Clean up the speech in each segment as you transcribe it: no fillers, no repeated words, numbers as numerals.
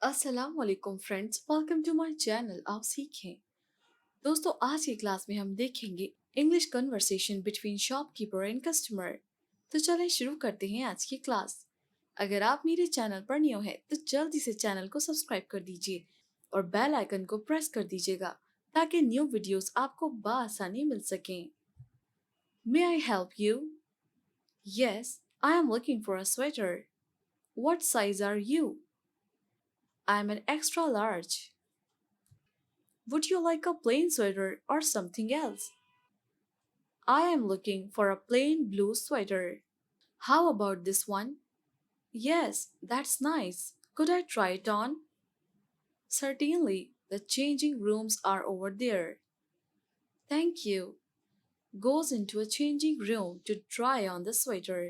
अस्सलाम वालेकुम friends, welcome to my channel. आप सीखें। दोस्तों, आज की क्लास में हम देखेंगे English conversation between shopkeeper and customer. तो चलें शुरू करते हैं आज की क्लास। अगर आप मेरे चैनल पर न्यू हैं तो जल्दी से चैनल को सब्सक्राइब कर दीजिए और बेल आइकन को प्रेस कर दीजिएगा ताकि न्यू वीडियोस आपको बआसानी मिल सकें। May I help you? Yes, I am looking for a sweater. What size are you? I am an extra large. Would you like a plain sweater or something else? I am looking for a plain blue sweater. How about this one? Yes, that's nice. Could I try it on? Certainly. The changing rooms are over there. Thank you. Goes into a changing room to try on the sweater.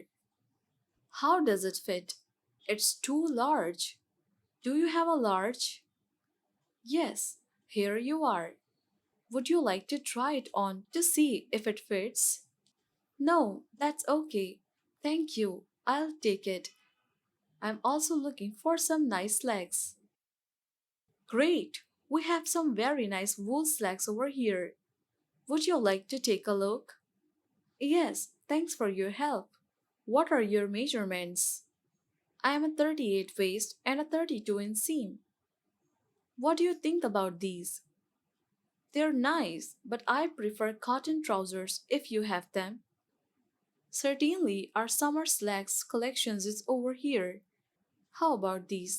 How does it fit? It's too large. Do you have a large? Yes, here you are. Would you like to try it on to see if it fits? No, that's okay. Thank you. I'll take it. I'm also looking for some nice slacks. Great! We have some very nice wool slacks over here. Would you like to take a look? Yes, thanks for your help. What are your measurements? I am a 38 waist and a 32 inseam. What do you think about these? They're nice, but I prefer cotton trousers if you have them. Certainly, our summer slacks collections is over here. How about these?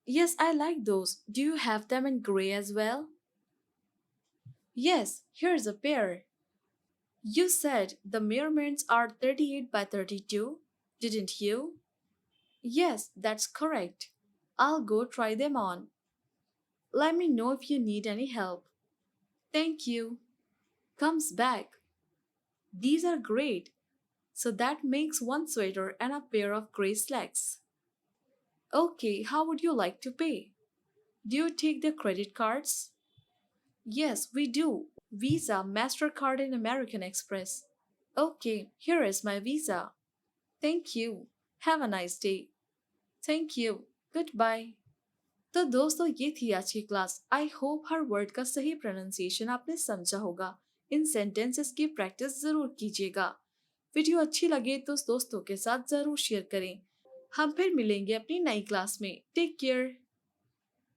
Yes, I like those. Do you have them in gray as well? Yes, here's a pair. You said the measurements are 38 by 32, didn't you? Yes, that's correct. I'll go try them on. Let me know if you need any help. Thank you. Comes back. These are great. So that makes one sweater and a pair of gray slacks. Okay, how would you like to pay? Do you take the credit cards? Yes, we do. Visa, MasterCard, and American Express. Okay, here is my visa. Thank you. Have a nice day. Thank you. Goodbye. तो दोस्तों, ये थी आज की class. I hope her word का सही pronunciation आपने समझा होगा। इन सेंटेंसेस की प्रैक्टिस जरूर कीजिएगा। वीडियो अच्छी लगे तो दोस्तों के साथ जरूर शेयर करें। हम फिर मिलेंगे अपनी नई क्लास में। Take care.